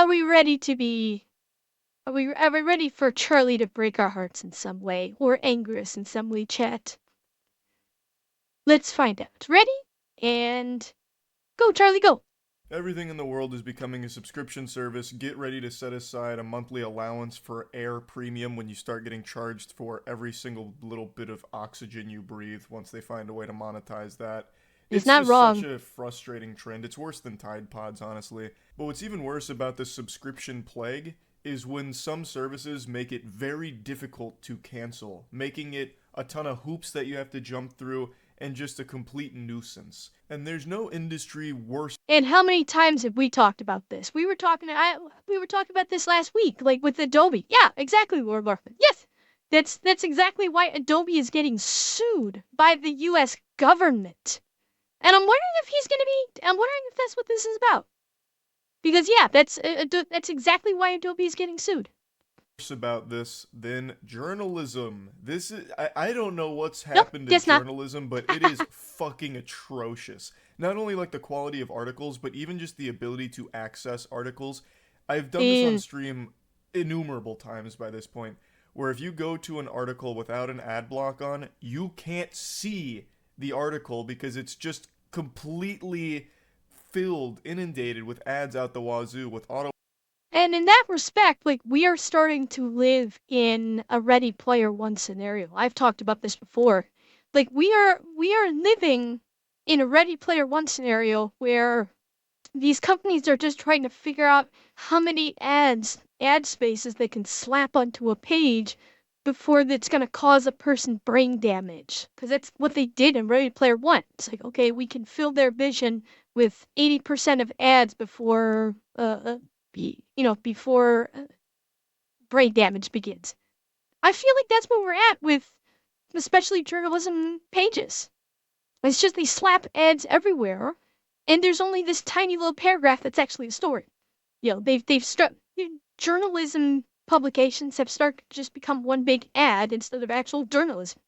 Are we ready to be? Are we ready for Charlie to break our hearts in some way or anger us in some way, chat? Let's find out. Ready? And go, Charlie, go. Everything in the world is becoming a subscription service. Get ready to set aside a monthly allowance for air premium when you start getting charged for every single little bit of oxygen you breathe once they find a way to monetize that. He's It's not just such wrong. a frustrating trend. It's worse than Tide Pods, honestly. But what's even worse about this subscription plague is when some services make it very difficult to cancel, making it a ton of hoops that you have to jump through and just a complete nuisance. And there's no industry worse. And how many times have we talked about this? We were talking about this last week, like with Adobe. Yeah, exactly, Lord Larfman. Yes, that's exactly why Adobe is getting sued by the U.S. government. And I'm wondering if he's gonna be. I'm wondering if that's what this is about. Because yeah, that's exactly why Adobe is getting sued. About this than journalism. This is I don't know what's Nope, happened to guess not. journalism, but it is fucking atrocious. Not only like the quality of articles, but even just the ability to access articles. I've done this on In stream innumerable times by this point, where if you go to an article without an ad block on, you can't see the article because it's just completely filled, inundated with ads out the wazoo with auto. And in that respect, like we are starting to live in a Ready Player One scenario. I've talked about this before. Like we are living in a Ready Player One scenario where these companies are just trying to figure out how many ad spaces they can slap onto a page before that's going to cause a person brain damage. Because that's what they did in Ready Player One. It's like, okay, we can fill their vision with 80% of ads before before brain damage begins. I feel like that's where we're at with especially journalism pages. It's just they slap ads everywhere, and there's only this tiny little paragraph that's actually a story. They've struck journalism publications have started to just become one big ad instead of actual journalism.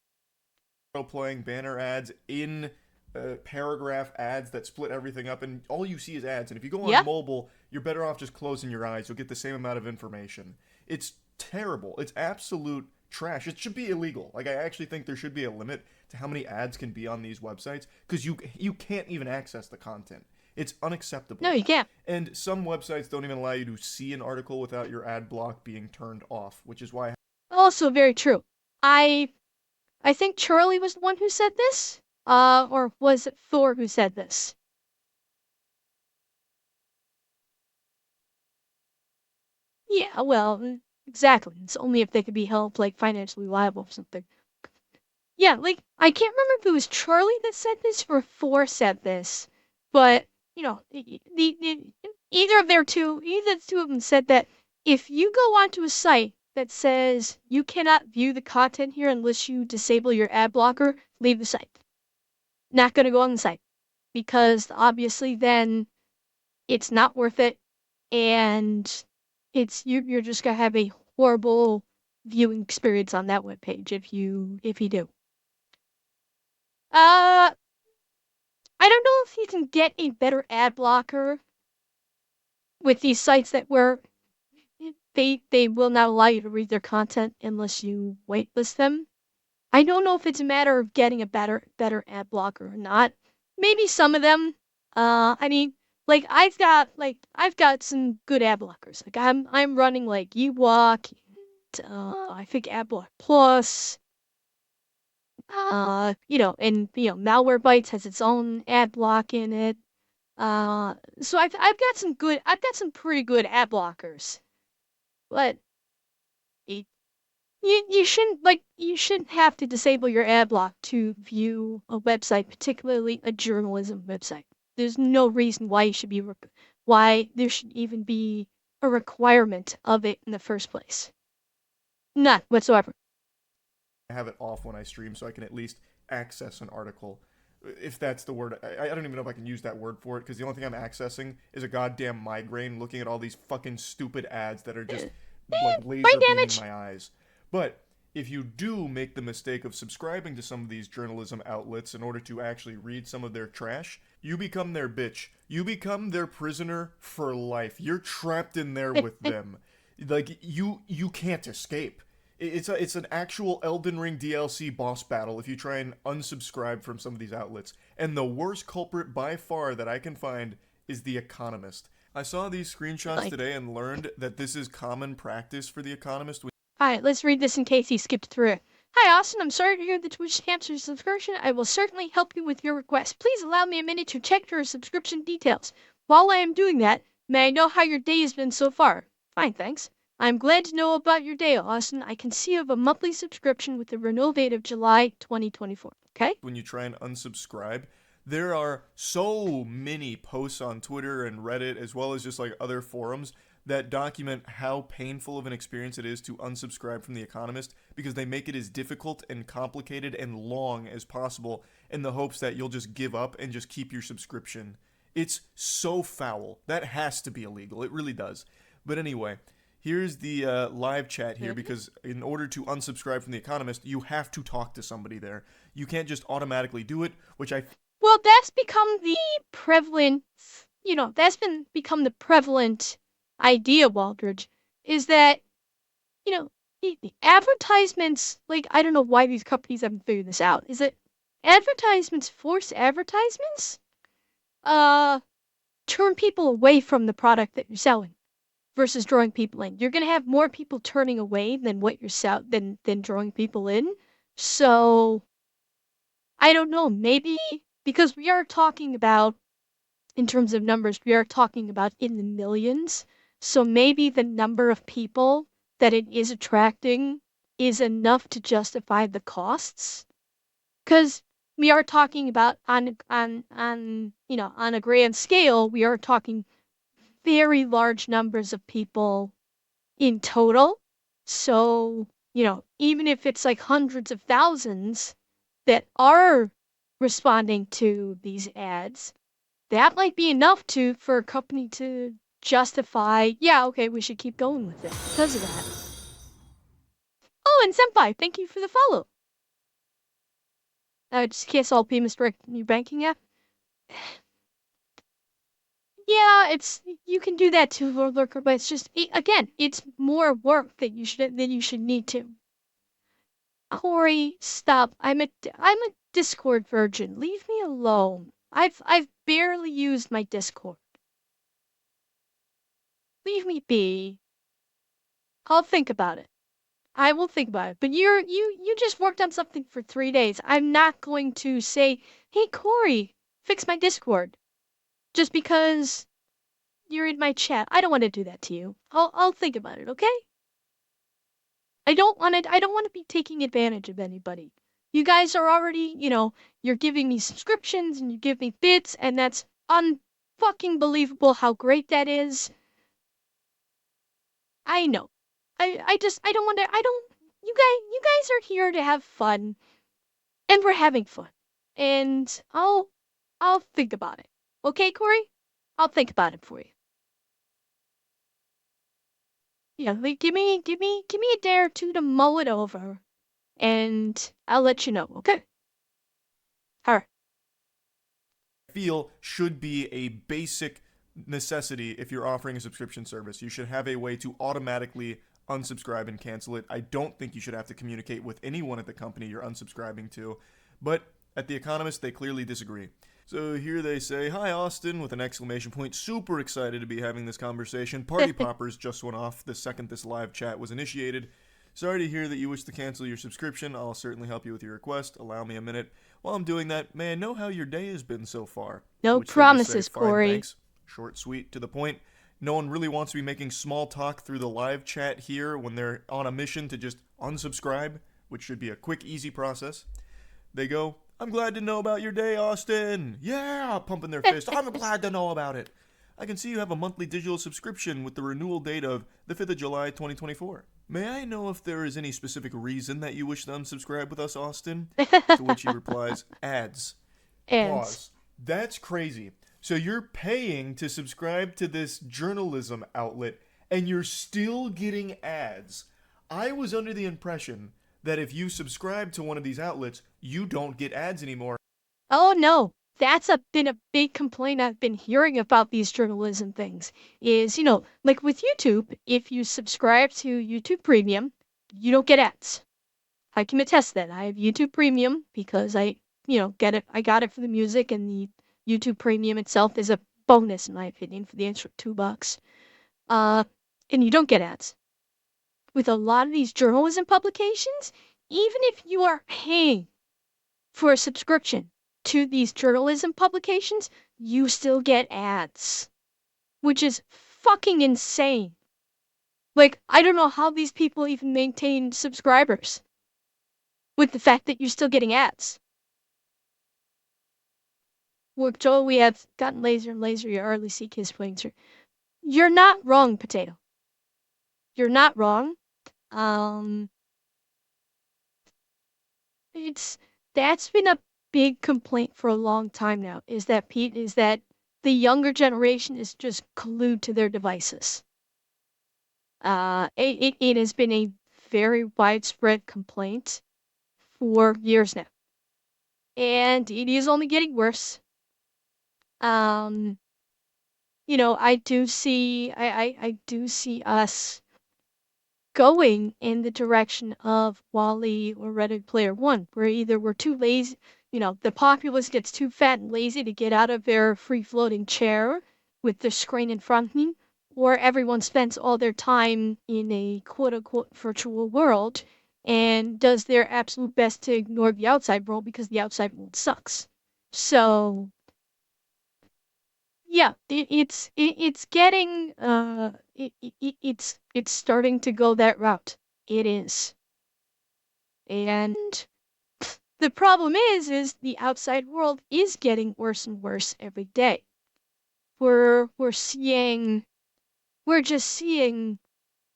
Playing banner ads in paragraph ads that split everything up, and all you see is ads. And if you go on Yeah. mobile, you're better off just closing your eyes. You'll get the same amount of information. It's terrible. It's absolute trash. It should be illegal. Like I actually think there should be a limit to how many ads can be on these websites because you can't even access the content. It's No, unacceptable. you can't. And some websites don't even allow you to see an article without your ad block being turned off, which is why. Also very true. I I think Charlie was the one who said this. Or was it Thor who said this? Yeah, well, exactly. It's only if they could be held like financially liable for something. Yeah, like I can't remember if it was Charlie that said this or Thor said this, but either the two of them said that if you go onto a site that says you cannot view the content here unless you disable your ad blocker, leave the site. Not gonna go on the site because obviously then it's not worth it, and you're just gonna have a horrible viewing experience on that webpage if you do. Uh, I don't know if you can get a better ad blocker with these sites that where they will not allow you to read their content unless you whitelist them. I don't know if it's a matter of getting a better ad blocker or not. Maybe some of them. I mean, like I've got some good ad blockers. Like I'm running like Ewok, I think AdBlock Plus. Malwarebytes has its own ad block in it. So I've got some pretty good ad blockers, but it, you shouldn't have to disable your ad block to view a website, particularly a journalism website. There's no reason why why there should even be a requirement of it in the first place. None whatsoever. Have it off when I stream so I can at least access an article. If that's the word, I don't even know if I can use that word for it because the only thing I'm accessing is a goddamn migraine looking at all these fucking stupid ads that are just like Brain laser beaming damage. my eyes. But if you do make the mistake of subscribing to some of these journalism outlets in order to actually read some of their trash, You become their bitch. You become their prisoner for life. You're trapped in there with them. Like you can't escape. It's an actual Elden Ring DLC boss battle if you try and unsubscribe from some of these outlets. And the worst culprit by far that I can find is The Economist. I saw these screenshots Like, today and learned that this is common practice for The Economist. all right, let's read this in case he skipped through it. Hi, Austin. I'm sorry to hear that Twitch canceled your subscription. I will certainly help you with your request. Please allow me a minute to check your subscription details. While I am doing that, may I know how your day has been so far? Fine, thanks. I'm glad to know about your day, Austin. I can see you have a monthly subscription with the renewal date of July 2024. Okay? When you try and unsubscribe, there are so many posts on Twitter and Reddit, as well as just like other forums, that document how painful of an experience it is to unsubscribe from The Economist because they make it as difficult and complicated and long as possible in the hopes that you'll just give up and just keep your subscription. It's so foul. That has to be illegal. It really does. But anyway, here's the live chat here because in order to unsubscribe from The Economist, you have to talk to somebody there. You can't just automatically do it, which I Well, that's become the prevalent, become the prevalent idea, Waldridge, is that, the advertisements, like, I don't know why these companies haven't figured this out, is that advertisements, force advertisements, uh, turn people away from the product that you're selling versus drawing people in. You're gonna have more people turning away than what you're than drawing people in. So I don't know, maybe because we are talking about, in terms of numbers, we are talking about in the millions. So maybe the number of people that it is attracting is enough to justify the costs. Because we are talking about on a grand scale, we are talking very large numbers of people in total. So, even if it's like hundreds of thousands that are responding to these ads, that might be enough for a company to justify, yeah, okay, we should keep going with it because of that. Oh, and Senpai, thank you for the follow. Just in case all payments direct from your banking app. Yeah, you can do that too, Lord Lurker, but it's just again, it's more work that you should need to. Corey, stop. I'm a Discord virgin. Leave me alone. I've barely used my Discord. Leave me be. I'll think about it. I will think about it. But you just worked on something for 3 days. I'm not going to say, "Hey Corey, fix my Discord." Just because you're in my chat. I don't want to do that to you. I'll think about it, okay? I don't want to be taking advantage of anybody. You guys are already, you're giving me subscriptions and you give me bits and that's unfucking believable how great that is. I know. I don't want to you guys are here to have fun and we're having fun. And I'll think about it. Okay, Corey? I'll think about it for you. Yeah, like give me a day or two to mull it over and I'll let you know, okay? Alright. feel should be a basic necessity if you're offering a subscription service. You should have a way to automatically unsubscribe and cancel it. I don't think you should have to communicate with anyone at the company you're unsubscribing to. But at The Economist, they clearly disagree. So here they say, "Hi Austin," with an exclamation point. Super excited to be having this conversation. Party poppers just went off the second this live chat was initiated. Sorry to hear that you wish to cancel your subscription. I'll certainly help you with your request. Allow me a minute. While I'm doing that, may I know how your day has been so far? No Which they just promises, say, "Fine, Corey. thanks." Short, sweet, to the point. No one really wants to be making small talk through the live chat here when they're on a mission to just unsubscribe, which should be a quick, easy process. They go, "I'm glad to know about your day, Austin." Yeah, pumping their fist. "I'm glad to know about it. I can see you have a monthly digital subscription with the renewal date of the 5th of July, 2024. May I know if there is any specific reason that you wish to unsubscribe with us, Austin?" To which he replies, "Ads." And Pause. That's crazy. So you're paying to subscribe to this journalism outlet and you're still getting ads. I was under the impression that if you subscribe to one of these outlets, you don't get ads anymore. oh no, that's been a big complaint I've been hearing about these journalism things is, like with YouTube, if you subscribe to YouTube Premium, you don't get ads. I can attest that. I have YouTube Premium because get it. I got it for the music, and the YouTube Premium itself is a bonus, in my opinion, for the extra $2. Uh, and you don't get ads. With a lot of these journalism publications, even if you are paying for a subscription to these journalism publications, you still get ads, which is fucking insane. Like, I don't know how these people even maintain subscribers with the fact that you're still getting ads. Well, Joel, we have gotten lazier and lazier. Your early sea kiss playing through. You're not wrong, Potato. You're not wrong. Um, it's that's been a big complaint for a long time now. Is that the younger generation is just glued to their devices. It has been a very widespread complaint for years now, and it is only getting worse. Um, I do see us going in the direction of Wall-E or Ready Player One, where either we're too lazy, the populace gets too fat and lazy to get out of their free-floating chair with the screen in front of me, or everyone spends all their time in a quote-unquote virtual world and does their absolute best to ignore the outside world because the outside world sucks. So yeah, it's getting it's starting to go that route. It is. And the problem is the outside world is getting worse and worse every day. We're seeing we're just seeing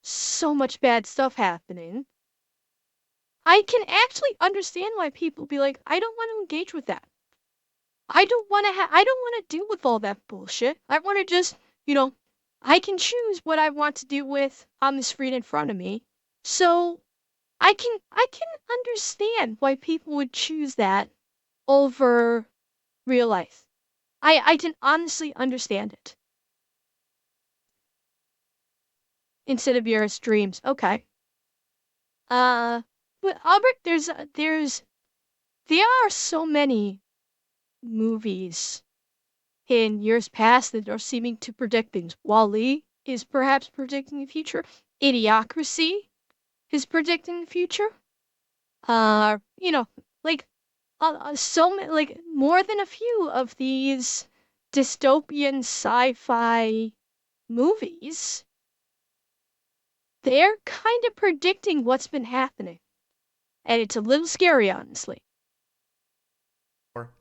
so much bad stuff happening. I can actually understand why people be like, I don't want to engage with that. I don't want to deal with all that bullshit. I want to just, you know, I can choose what I want to deal with on the screen in front of me. So I can understand why people would choose that over real life. I can honestly understand it. Instead of your streams. Okay. Uh but Albert, there are so many movies in years past that are seeming to predict things. Wall-E is perhaps predicting the future. Idiocracy is predicting the future. Uh, you know, like so many, like more than a few of these dystopian sci-fi movies, they're kind of predicting what's been happening, and it's a little scary, honestly.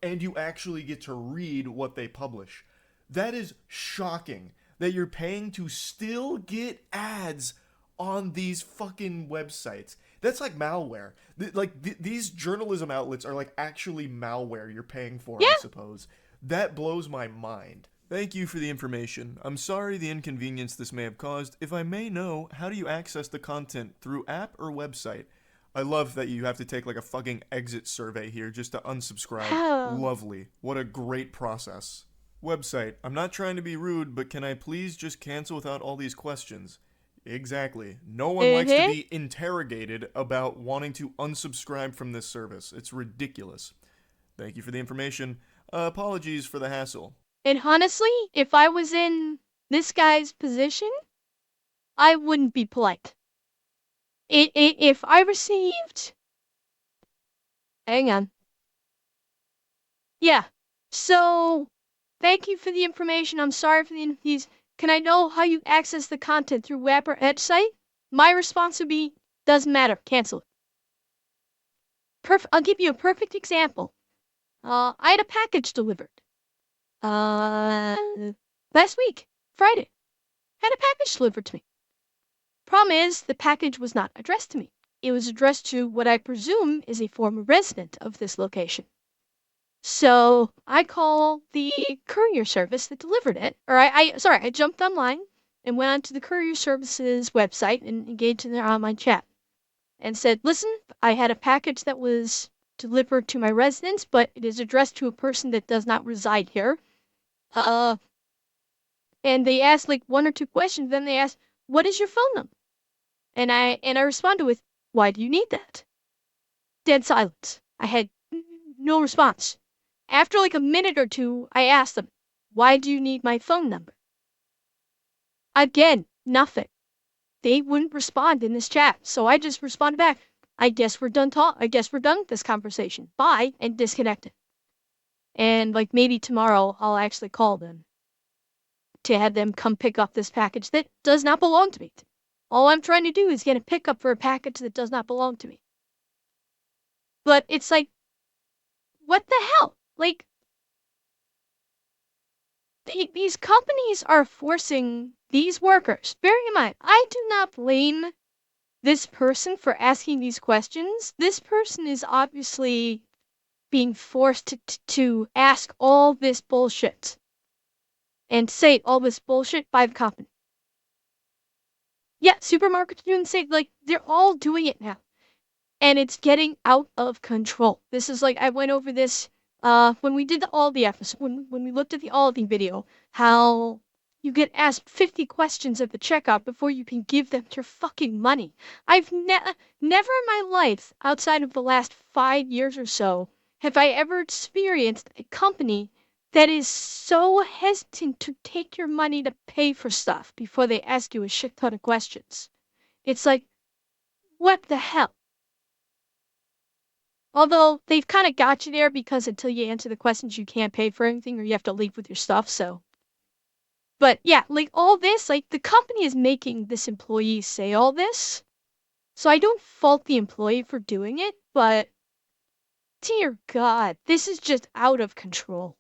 And you actually get to read what they publish. That is shocking that you're paying to still get ads on these fucking websites. That's like malware. These journalism outlets are like actually malware you're paying for, I Yeah. suppose. That blows my mind. Thank you for the information. I'm sorry the inconvenience this may have caused. If I may know, how do you access the content through app or website? I love that you have to take like a fucking exit survey here just to unsubscribe. Oh, Lovely. What a great process. Website. I'm not trying to be rude, but can I please just cancel without all these questions? Exactly. No one likes to mm-hmm. be interrogated about wanting to unsubscribe from this service. It's ridiculous. Thank you for the information. Apologies for the hassle. And honestly, if I was in this guy's position, I wouldn't be polite. If I received, hang on, yeah. So, thank you for the information. I'm sorry for the inconvenience. Can I know how you access the content through web or edge site? My response would be, doesn't matter. Cancel it. I'll give you a perfect example. I had a package delivered. Uh, last week, Friday, had a package delivered to me. Problem is, the package was not addressed to me. It was addressed to what I presume is a former resident of this location. So I call the courier service that delivered it, or I jumped online and went onto the courier service's website and engaged in their online chat and said, listen, I had a package that was delivered to my residence, but it is addressed to a person that does not reside here. Uh, and they asked like one or two questions. Then they asked, "What is your phone number?" And I responded with, "Why do you need that?" Dead silence. I had no response. After like a minute or two, I asked them, "Why do you need my phone number?" Again, nothing. They wouldn't respond in this chat, so I just responded back, "I guess we're done I guess we're done with this conversation. Bye," and disconnected. And like maybe tomorrow I'll actually call them to have them come pick up this package that does not belong to me. All I'm trying to do is get a pickup for a package that does not belong to me. But it's like, what the hell? Like, these companies are forcing these workers. Bear in mind, I do not blame this person for asking these questions. This person is obviously being forced to ask all this bullshit and say all this bullshit by the company. Yeah, supermarkets doing the same. Like, they're all doing it now. And it's getting out of control. This is like, I went over this when we did the Aldi episode, when we looked at the Aldi video, how you get asked 50 questions at the checkout before you can give them your fucking money. I've never in my life, outside of the last 5 years or so, have I ever experienced a company that is so hesitant to take your money to pay for stuff before they ask you a shit ton of questions. It's like, what the hell? Although they've kind of got you there because until you answer the questions, you can't pay for anything or you have to leave with your stuff. So, but yeah, like all this, like the company is making this employee say all this. So I don't fault the employee for doing it, but dear God, this is just out of control.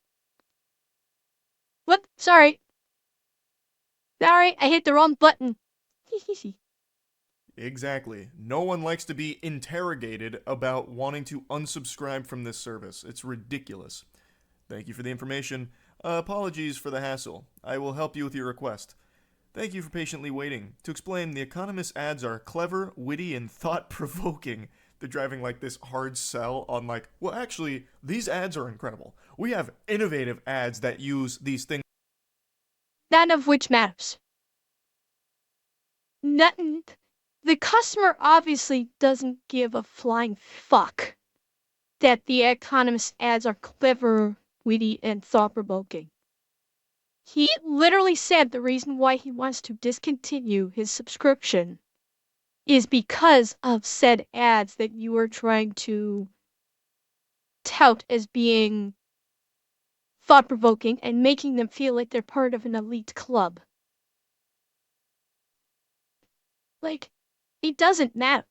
What? Sorry. Sorry, I hit the wrong button. Exactly. No one likes to be interrogated about wanting to unsubscribe from this service. It's ridiculous. Thank you for the information. Apologies for the hassle. I will help you with your request. Thank you for patiently waiting. To explain, the Economist ads are clever, witty, and thought-provoking. They're driving like this hard sell on like, well, actually, these ads are incredible. We have innovative ads that use these things. None of which matters. Nothing. The customer obviously doesn't give a flying fuck that the Economist ads are clever, witty, and thought-provoking. He literally said the reason why he wants to discontinue his subscription is because of said ads that you are trying to tout as being thought-provoking and making them feel like they're part of an elite club. Like, it doesn't matter.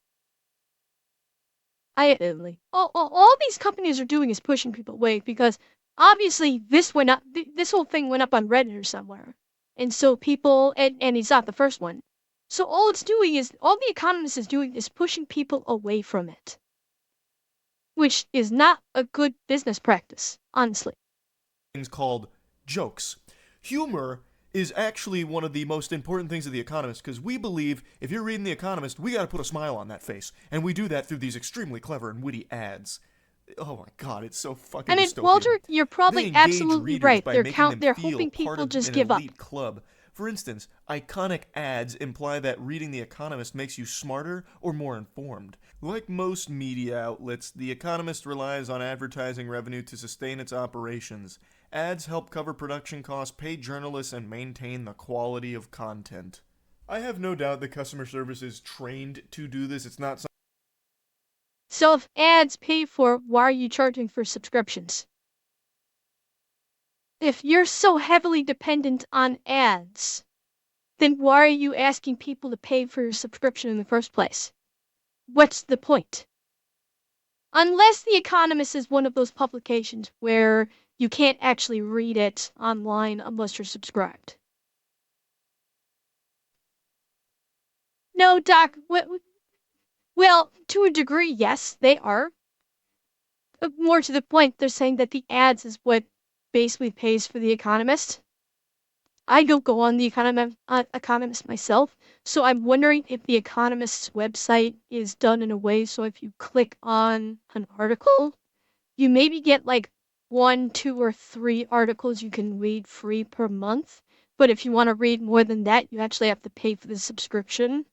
All these companies are doing is pushing people away because obviously this went up. This whole thing went up on Reddit or somewhere, and so people and he's not the first one. So all it's doing is all the Economist is doing is pushing people away from it, which is not a good business practice, honestly. Things called jokes. Humor is actually one of the most important things of The Economist because we believe if you're reading The Economist, we gotta put a smile on that face. And we do that through these extremely clever and witty ads. Oh my god, it's so fucking And dystopian. Walter, you're They probably engage absolutely readers right. by They're making them they're feel hoping part people of just an give up. elite club. For instance, iconic ads imply that reading The Economist makes you smarter or more informed. Like most media outlets, The Economist relies on advertising revenue to sustain its operations. Ads help cover production costs, pay journalists, and maintain the quality of content. I have no doubt that customer service is trained to do this. It's not something. So if ads pay for, why are you charging for subscriptions? If you're so heavily dependent on ads, then why are you asking people to pay for your subscription in the first place? What's the point? Unless The Economist is one of those publications where you can't actually read it online unless you're subscribed. No, Doc, well, to a degree, yes, they are. But more to the point, they're saying that the ads is what basically pays for The Economist. I don't go on The Economist myself, so I'm wondering if The Economist's website is done in a way so if you click on an article, you maybe get like 1, 2, or 3 articles you can read free per month. But if you want to read more than that, you actually have to pay for the subscription.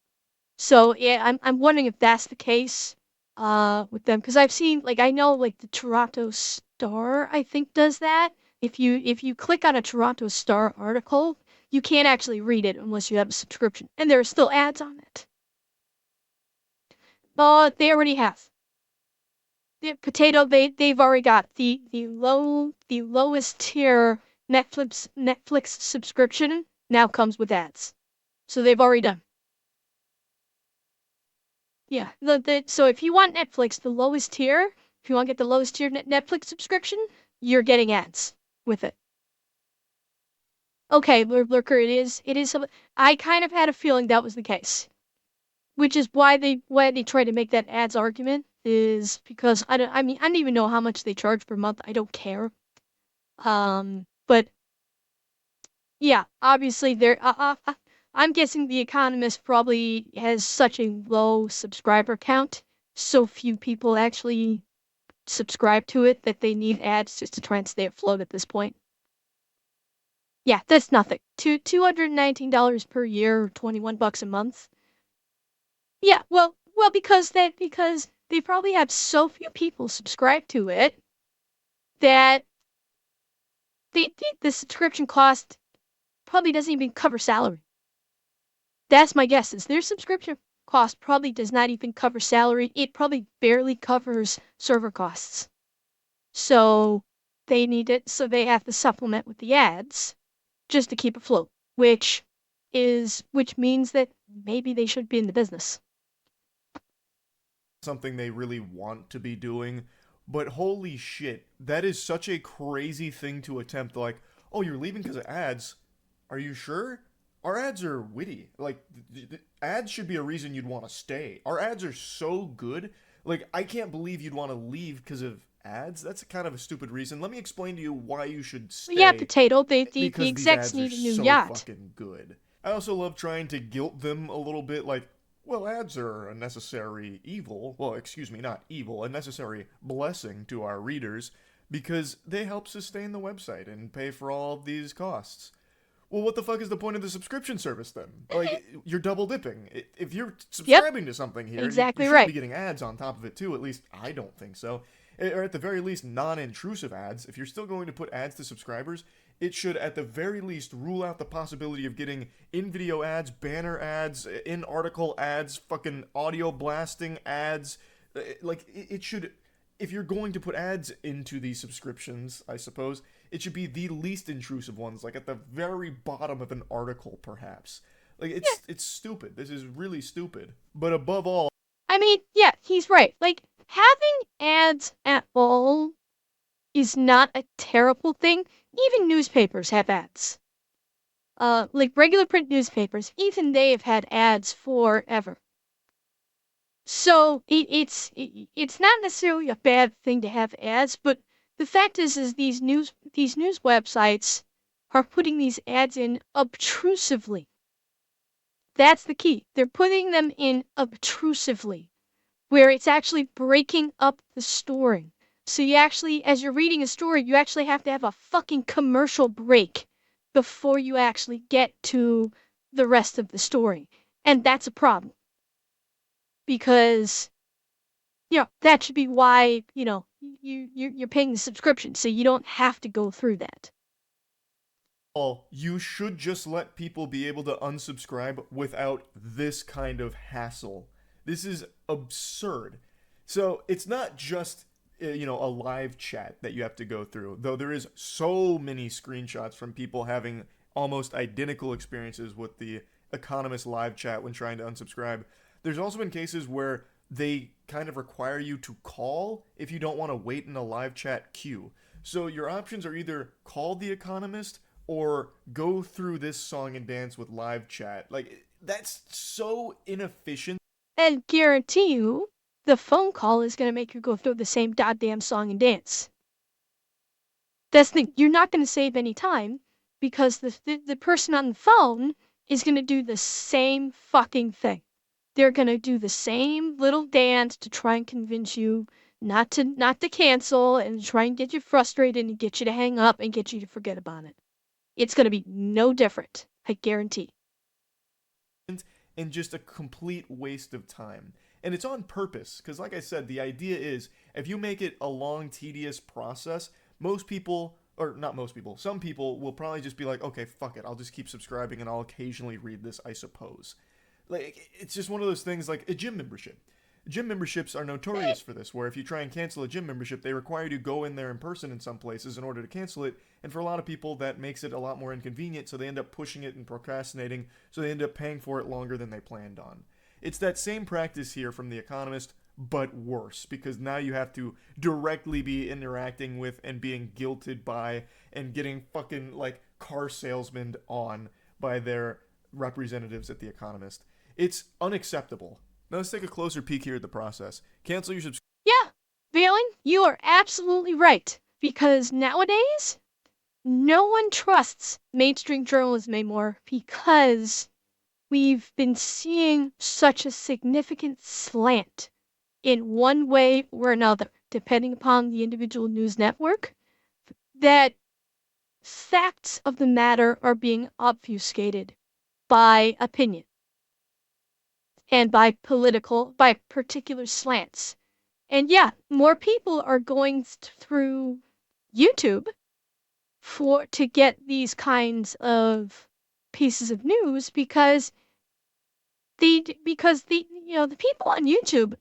So yeah, I'm wondering if that's the case with them because I've seen like I know like the Toronto Star I think does that. If you click on a Toronto Star article, you can't actually read it unless you have a subscription, and there are still ads on it. But they already have. The potato they've already got the lowest tier Netflix subscription now comes with ads. So they've already done. Yeah. So if you want Netflix, the lowest tier, if you want to get the lowest tier Netflix subscription, you're getting ads with it. Okay, Lurker, it is. I kind of had a feeling that was the case, which is why they try to make that ads argument is because I mean I don't even know how much they charge per month. I don't care. But yeah, obviously I'm guessing the Economist probably has such a low subscriber count, so few people actually subscribe to it that they need ads just to try and stay afloat at this point. Yeah, that's nothing. $219 per year, or $21 a month. Yeah, well, because they probably have so few people subscribe to it that the subscription cost probably doesn't even cover salary. That's my guess. Is their subscription cost probably does not even cover salary. It probably barely covers server costs. So they need it. So they have to supplement with the ads just to keep afloat, which means that maybe they should be in the business. Something they really want to be doing. But holy shit, that is such a crazy thing to attempt. Like, oh, you're leaving because of ads. Are you sure? Our ads are witty. Like, ads should be a reason you'd want to stay. Our ads are so good. Like, I can't believe you'd want to leave because of ads. That's kind of a stupid reason. Let me explain to you why you should Yeah, stay potato. The because these execs ads are need a new so yacht. fucking good. I also love trying to guilt them a little bit, like, well, ads are a necessary evil. Well, excuse me, not evil, a necessary blessing to our readers because they help sustain the website and pay for all of these costs. Well, what the fuck is the point of the subscription service then? Like, you're double dipping. If you're Yep, subscribing to something here, you exactly shouldn't be right. getting ads on top of it too. At least I don't think so. Or at the very least, non-intrusive ads. If you're still going to put ads to subscribers, it should at the very least rule out the possibility of getting in-video ads, banner ads, in-article ads, fucking audio blasting ads. Like, it should, if you're going to put ads into these subscriptions, I suppose, it should be the least intrusive ones, like at the very bottom of an article, perhaps. Like, Yeah, it's stupid. This is really stupid. But above all, I mean, yeah, he's right. Like having ads at all is not a terrible thing. Even newspapers have ads. Like regular print newspapers, even they have had ads forever. So it's not necessarily a bad thing to have ads, but the fact is these news websites are putting these ads in obtrusively. That's the key. They're putting them in obtrusively, where it's actually breaking up the story. So you actually, as you're reading a story, you actually have to have a fucking commercial break before you actually get to the rest of the story. And that's a problem because that should be why you're paying the subscription, so you don't have to go through that. you should just let people be able to unsubscribe without this kind of hassle. This is absurd. So it's not just a live chat that you have to go through, though there is so many screenshots from people having almost identical experiences with the Economist live chat when trying to unsubscribe. There's also been cases where they kind of require you to call if you don't want to wait in a live chat queue. So your options are either call the Economist or go through this song and dance with live chat. Like, that's so inefficient. And guarantee you, the phone call is going to make you go through the same goddamn song and dance. That's the thing. You're not going to save any time because the person on the phone is going to do the same fucking thing. They're going to do the same little dance to try and convince you not to cancel and try and get you frustrated and get you to hang up and get you to forget about it. It's going to be no different, I guarantee. And just a complete waste of time. And it's on purpose, because, like I said, the idea is if you make it a long, tedious process, most people, or not most people, some people will probably just be like, okay, fuck it, I'll just keep subscribing and I'll occasionally read this, I suppose. Like, it's just one of those things like a gym membership. Gym memberships are notorious for this, where if you try and cancel a gym membership, they require you to go in there in person in some places in order to cancel it. And for a lot of people, that makes it a lot more inconvenient, so they end up pushing it and procrastinating, so they end up paying for it longer than they planned on. It's that same practice here from The Economist, but worse, because now you have to directly be interacting with and being guilted by and getting fucking, like, car salesmen on by their representatives at The Economist. It's unacceptable. Now let's take a closer peek here at the process. Cancel your subscription. Yeah, Valen, you are absolutely right. Because nowadays, no one trusts mainstream journalism anymore because we've been seeing such a significant slant in one way or another, depending upon the individual news network, that facts of the matter are being obfuscated by opinion and by particular slants. And yeah, more people are going through YouTube to get these kinds of pieces of news because the people on YouTube,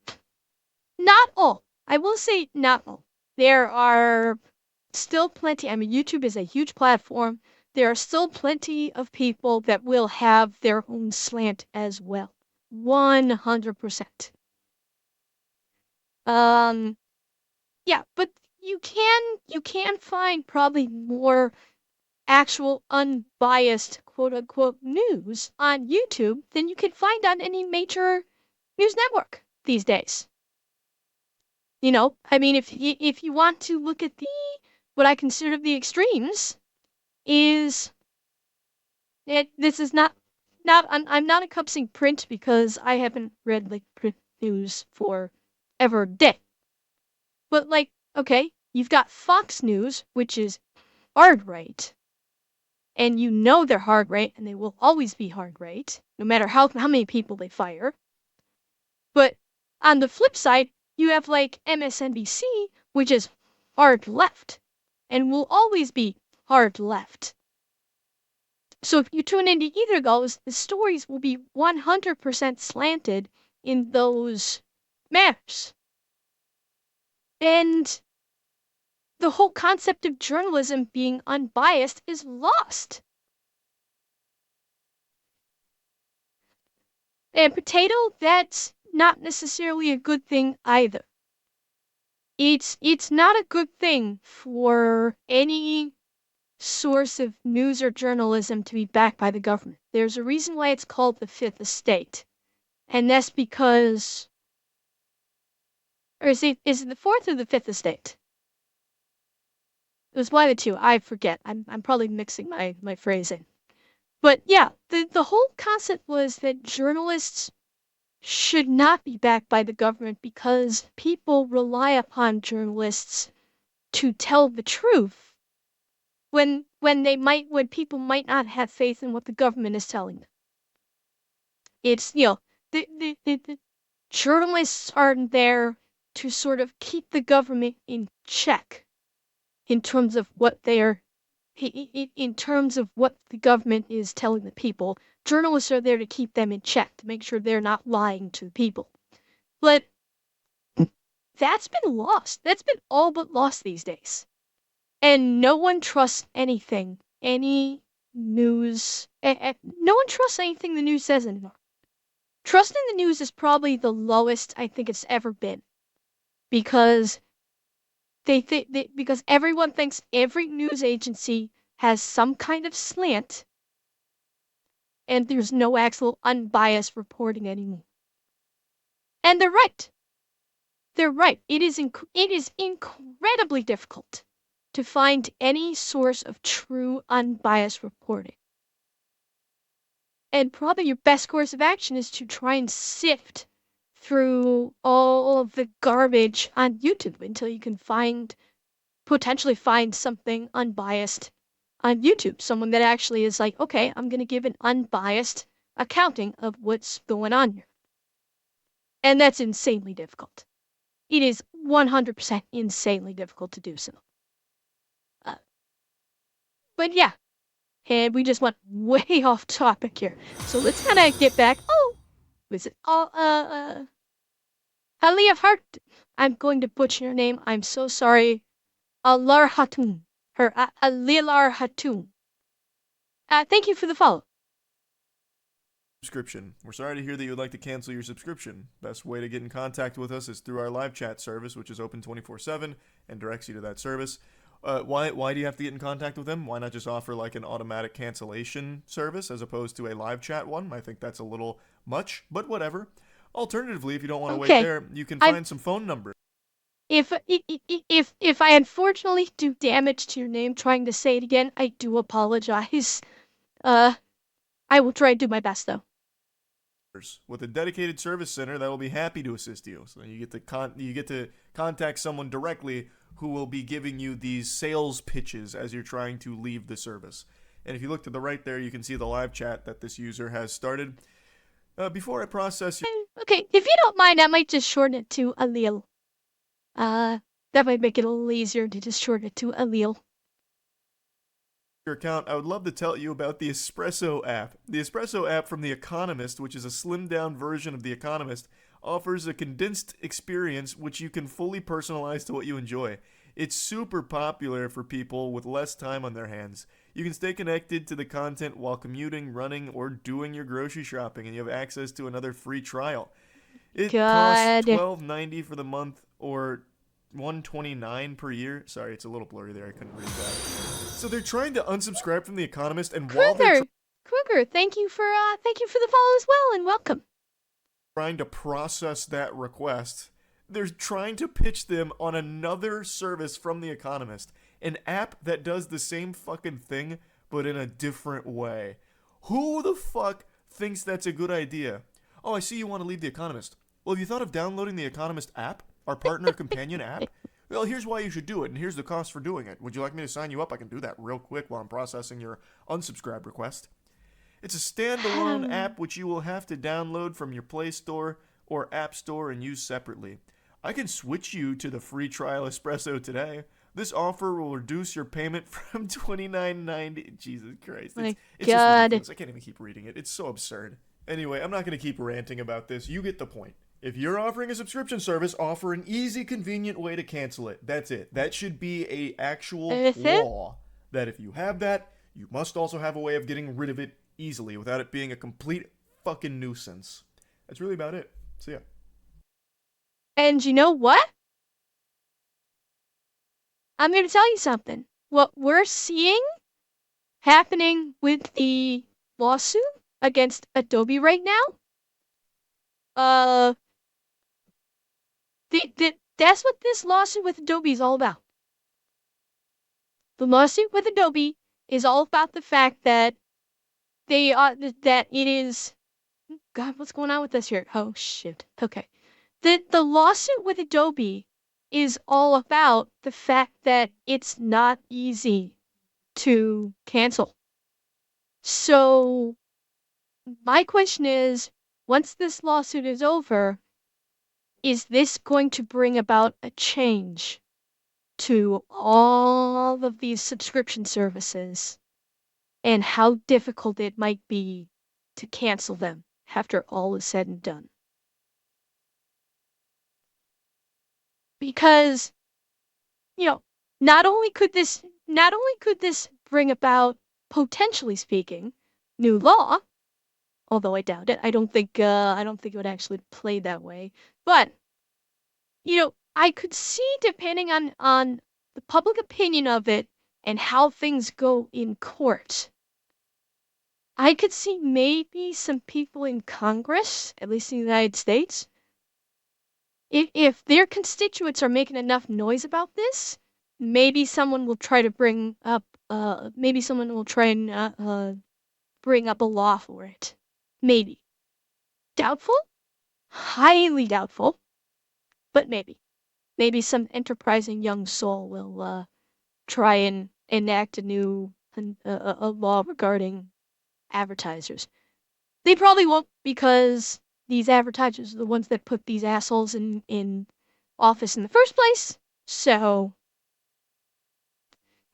not all, I will say not all. There are still plenty. I mean, YouTube is a huge platform. There are still plenty of people that will have their own slant as well. 100%. Um, yeah, but you can find probably more actual unbiased quote unquote news on YouTube than you can find on any major news network these days. I mean, if you want to look at the what I consider the extremes, is this is not I'm not encompassing print because I haven't read like print news for ever a day. But like, okay, you've got Fox News, which is hard right, and you know they're hard right, and they will always be hard right, no matter how many people they fire. But on the flip side, you have like MSNBC, which is hard left, and will always be hard left. So if you tune into either of those, the stories will be 100% slanted in those manners. And the whole concept of journalism being unbiased is lost. And potato, that's not necessarily a good thing either. It's not a good thing for any source of news or journalism to be backed by the government. There's a reason why it's called the fifth estate. And that's because, or is it the fourth or the fifth estate? It was one of the two. I forget. I'm probably mixing my phrasing. But yeah, the whole concept was that journalists should not be backed by the government because people rely upon journalists to tell the truth when people might not have faith in what the government is telling them. It's the journalists are there to sort of keep the government in check in terms of what in terms of what the government is telling the people. Journalists are there to keep them in check, to make sure they're not lying to the people. But that's been lost. That's been all but lost these days. And no one trusts anything, any news. No one trusts anything the news says anymore. Trust in the news is probably the lowest I think it's ever been, because because everyone thinks every news agency has some kind of slant, and there's no actual unbiased reporting anymore. And they're right. They're right. It is incredibly difficult to find any source of true unbiased reporting. And probably your best course of action is to try and sift through all of the garbage on YouTube until you can potentially find something unbiased on YouTube. Someone that actually is like, okay, I'm going to give an unbiased accounting of what's going on here. And that's insanely difficult. It is 100% insanely difficult to do so. Uh, but yeah, and we just went way off topic here. So let's kind of get back. Oh, was it all? Haliyah Hart. I'm going to butcher your name. I'm so sorry. Alar Hatun. Her Alilar Hatun. Thank you for the follow. Subscription. We're sorry to hear that you would like to cancel your subscription. Best way to get in contact with us is through our live chat service, which is open 24/7 and directs you to that service. Why do you have to get in contact with them? Why not just offer like an automatic cancellation service as opposed to a live chat one? I think that's a little much, but whatever. Alternatively, if you don't want to wait Okay, there, you can I'm find some phone numbers. if I unfortunately do damage to your name trying to say it again, I do apologize. Uh, I will try to do my best though. With a dedicated service center that will be happy to assist you. So you get to contact someone directly who will be giving you these sales pitches as you're trying to leave the service. And if you look to the right there, you can see the live chat that this user has started. Before I process your Okay, if you don't mind, I might just shorten it to Alil. That might make it a little easier to just shorten it to Alil. account, I would love to tell you about the Espresso app. The Espresso app from The Economist, which is a slimmed down version of The Economist, offers a condensed experience which you can fully personalize to what you enjoy. It's super popular for people with less time on their hands. You can stay connected to the content while commuting, running, or doing your grocery shopping, and you have access to another free trial. It costs God. $12.90 for the month or $129 per year. Sorry, it's a little blurry there. I couldn't read that. So they're trying to unsubscribe from The Economist, and while they're Kruger, thank you for the follow as well, and welcome. trying to process that request, they're trying to pitch them on another service from The Economist, an app that does the same fucking thing but in a different way. Who the fuck thinks that's a good idea? Oh, I see you want to leave The Economist. Well, have you thought of downloading The Economist app, our partner companion app? Well, here's why you should do it, and here's the cost for doing it. Would you like me to sign you up? I can do that real quick while I'm processing your unsubscribe request. It's a standalone app which you will have to download from your Play Store or App Store and use separately. I can switch you to the free trial Espresso today. This offer will reduce your payment from $29.90. Jesus Christ. It's just ridiculous. I can't even keep reading it. It's so absurd. Anyway, I'm not going to keep ranting about this. You get the point. If you're offering a subscription service, offer an easy, convenient way to cancel it. That's it. That should be a actual law. That if you have that, you must also have a way of getting rid of it easily without it being a complete fucking nuisance. That's really about it. So yeah. And you know what? I'm going to tell you something. What we're seeing happening with the lawsuit against Adobe right now, that's what this lawsuit with Adobe is all about. The lawsuit with Adobe is all about the fact that that it is. God, what's going on with this here? Oh shit. Okay. The lawsuit with Adobe is all about the fact that it's not easy to cancel. So my question is, once this lawsuit is over, is this going to bring about a change to all of these subscription services and how difficult it might be to cancel them after all is said and done? Because, not only could this bring about, potentially speaking, new law, although I doubt it. I don't think it would actually play that way. But I could see, depending on the public opinion of it and how things go in court, I could see maybe some people in Congress, at least in the United States, if their constituents are making enough noise about this, maybe someone will try to bring up maybe someone will try and bring up a law for it. Maybe. Doubtful? Highly doubtful, but maybe. Maybe some enterprising young soul will try and enact a law regarding advertisers. They probably won't because these advertisers are the ones that put these assholes in office in the first place. So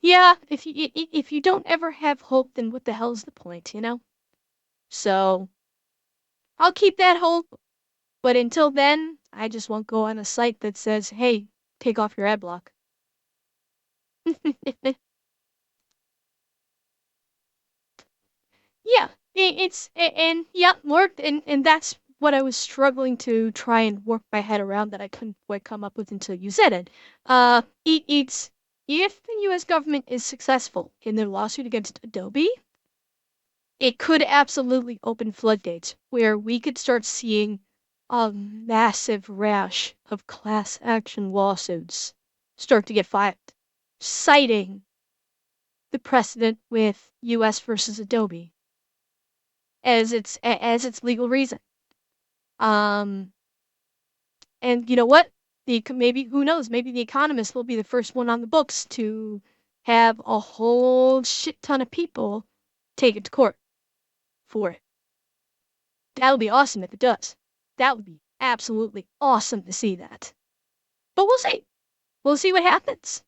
yeah, if you don't ever have hope, then what the hell's the point, you know? So I'll keep that hope, but until then, I just won't go on a site that says, "Hey, take off your ad block." Yeah, and yeah, worked, and that's what I was struggling to try and work my head around that I couldn't quite come up with until you said it. It's if the U.S. government is successful in their lawsuit against Adobe, it could absolutely open floodgates where we could start seeing a massive rash of class action lawsuits start to get filed, citing the precedent with U.S. versus Adobe as its legal reason. Um, and you know what? Maybe who knows? Maybe the Economist will be the first one on the books to have a whole shit ton of people take it to court for it. That would be awesome if it does. That would be absolutely awesome to see that. But we'll see. We'll see what happens.